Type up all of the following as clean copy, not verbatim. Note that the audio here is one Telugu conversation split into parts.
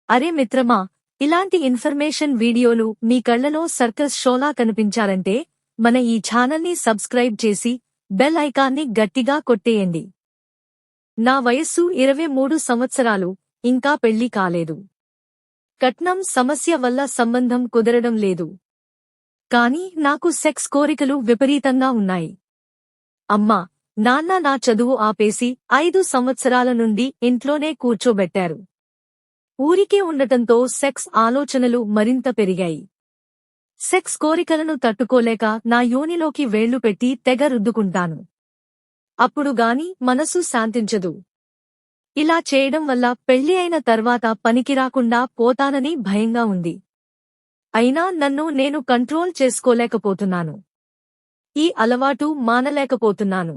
అరే మిత్రమా, ఇలాంటి ఇన్ఫర్మేషన్ వీడియోలు మీ కళ్లలో సర్కస్ షోలా కనిపించాలంటే మన ఈ ఛానల్ని సబ్స్క్రైబ్ చేసి బెల్ ఐకాన్ని గట్టిగా కొట్టేయండి. నా వయస్సు 23 సంవత్సరాలు, ఇంకా పెళ్లి కాలేదు. కట్నం సమస్య వల్ల సంబంధం కుదరడం లేదు. కానీ నాకు సెక్స్ కోరికలు విపరీతంగా ఉన్నాయి. అమ్మా, నాన్న నా చదువు ఆపేసి 5 సంవత్సరాల నుండి ఇంట్లోనే కూర్చోబెట్టారు. ఊరికే ఉండటంతో సెక్స్ ఆలోచనలు మరింత పెరిగాయి. సెక్స్ కోరికలను తట్టుకోలేక నా యోనిలోకి వేళ్లు పెట్టి తెగ రుద్దుకుంటాను. అప్పుడు గాని మనసు శాంతించదు. ఇలా చేయడం వల్ల పెళ్లి అయిన తర్వాత పనికిరాకుండా పోతానని భయంగా ఉంది. అయినా నన్ను నేను కంట్రోల్ చేసుకోలేకపోతున్నాను. ఈ అలవాటు మానలేకపోతున్నాను.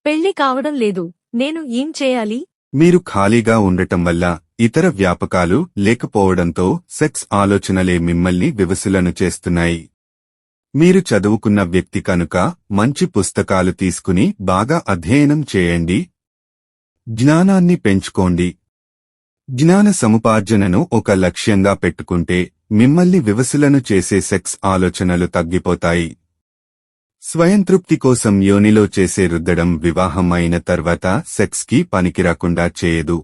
పెళ్లి కావడం లేదు. నేను ఏం చేయాలి? మీరు ఖాళీగా ఉండటం వల్ల ఇతర వ్యాపకాలు లేకపోవడంతో సెక్స్ ఆలోచనలే మిమ్మల్ని వివసులను చేస్తున్నాయి. మీరు చదువుకున్న వ్యక్తి కనుక మంచి పుస్తకాలు తీసుకుని బాగా అధ్యయనం చేయండి. జ్ఞానాన్ని పెంచుకోండి. జ్ఞాన సముపార్జనను ఒక లక్ష్యంగా పెట్టుకుంటే మిమ్మల్ని వివసులను చేసే సెక్స్ ఆలోచనలు తగ్గిపోతాయి. స్వయంతృప్తి కోసం యోనిలో చేసే రుద్దడం వివాహం అయిన తర్వాత సెక్స్కి పనికిరాకుండా చేయదు.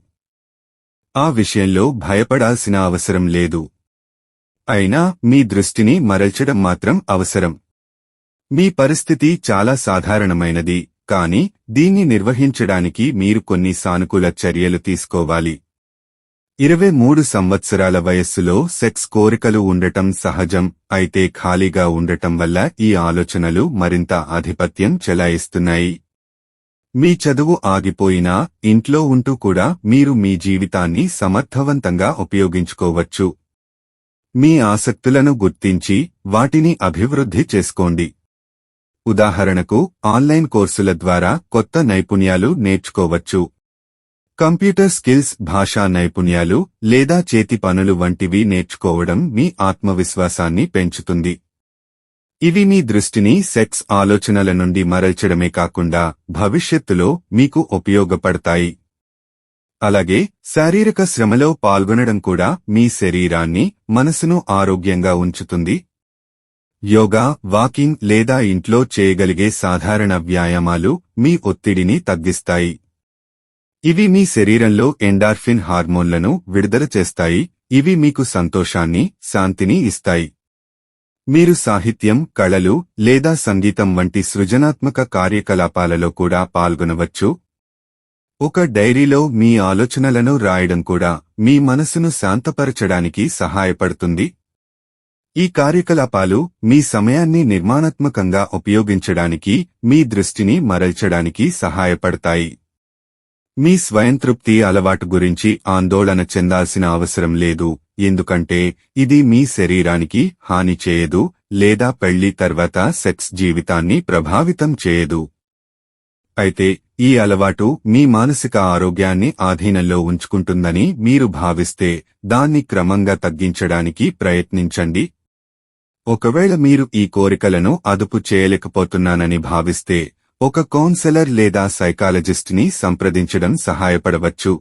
ఆ విషయంలో భయపడాల్సిన అవసరం లేదు. అయినా మీ దృష్టిని మరల్చడం మాత్రం అవసరం. మీ పరిస్థితి చాలా సాధారణమైనది, కానీ దీన్ని నిర్వహించడానికి మీరు కొన్ని సానుకూల చర్యలు తీసుకోవాలి. 23 సంవత్సరాల వయస్సులో సెక్స్ కోరికలు ఉండటం సహజం. అయితే ఖాళీగా ఉండటం వల్ల ఈ ఆలోచనలు మరింత ఆధిపత్యం చెలాయిస్తున్నాయి. మీ చదువు ఆగిపోయినా ఇంట్లో ఉంటూ కూడా మీరు మీ జీవితాన్ని సమర్థవంతంగా ఉపయోగించుకోవచ్చు. మీ ఆసక్తులను గుర్తించి వాటిని అభివృద్ధి చేసుకోండి. ఉదాహరణకు, ఆన్లైన్ కోర్సుల ద్వారా కొత్త నైపుణ్యాలు నేర్చుకోవచ్చు. కంప్యూటర్ స్కిల్స్, భాషా నైపుణ్యాలు లేదా చేతి పనులు వంటివి నేర్చుకోవడం మీ ఆత్మవిశ్వాసాన్ని పెంచుతుంది. ఇవి మీ దృష్టిని సెక్స్ ఆలోచనల నుండి మరల్చడమే కాకుండా భవిష్యత్తులో మీకు ఉపయోగపడతాయి. అలాగే శారీరక శ్రమలో పాల్గొనడం కూడా మీ శరీరాన్ని, మనసును ఆరోగ్యంగా ఉంచుతుంది. యోగా, వాకింగ్ లేదా ఇంట్లో చేయగలిగే సాధారణ వ్యాయామాలు మీ ఒత్తిడిని తగ్గిస్తాయి. ఇవి మీ శరీరంలో ఎండార్ఫిన్ హార్మోన్లను విడుదల చేస్తాయి. ఇవి మీకు సంతోషాన్ని, శాంతిని ఇస్తాయి. మీరు సాహిత్యం, కళలు లేదా సంగీతం వంటి సృజనాత్మక కార్యకలాపాలలో కూడా పాల్గొనవచ్చు. ఒక డైరీలో మీ ఆలోచనలను రాయడం కూడా మీ మనసును శాంతపరచడానికి సహాయపడుతుంది. ఈ కార్యకలాపాలు మీ సమయాన్ని నిర్మాణాత్మకంగా ఉపయోగించడానికి, మీ దృష్టిని మరల్చడానికి సహాయపడతాయి. మీ స్వయంతృప్తి అలవాటు గురించి ఆందోళన చెందాల్సిన అవసరం లేదు, ఎందుకంటే ఇది మీ శరీరానికి హాని చేయదు లేదా పెళ్లి తర్వాత సెక్స్ జీవితాన్ని ప్రభావితం చేయదు. అయితే ఈ అలవాటు మీ మానసిక ఆరోగ్యాన్ని ఆధీనంలో ఉంచుకుంటుందని మీరు భావిస్తే దాన్ని క్రమంగా తగ్గించడానికి ప్రయత్నించండి. ఒకవేళ మీరు ఈ కోరికలను అదుపు చేయలేకపోతున్నానని భావిస్తే ఒక కౌన్సెలర్ లేదా సైకాలజిస్ట్ని సంప్రదించడం సహాయపడవచ్చు.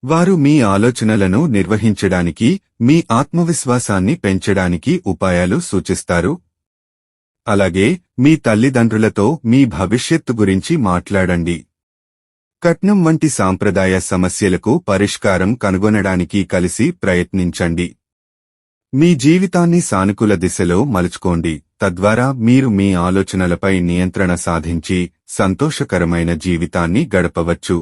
వారు మీ ఆలోచనలను నిర్వహించడానికి, మీ ఆత్మవిశ్వాసాన్ని పెంచడానికి ఉపాయాలు సూచిస్తారు. అలాగే మీ తల్లిదండ్రులతో మీ భవిష్యత్తు గురించి మాట్లాడండి. కట్నం వంటి సాంప్రదాయ సమస్యలకు పరిష్కారం కనుగొనడానికి కలిసి ప్రయత్నించండి. మీ జీవితాన్ని సానుకూల దిశలో మలుచుకోండి. తద్వారా మీరు మీ ఆలోచనలపై నియంత్రణ సాధించి సంతోషకరమైన జీవితాన్ని గడపవచ్చు.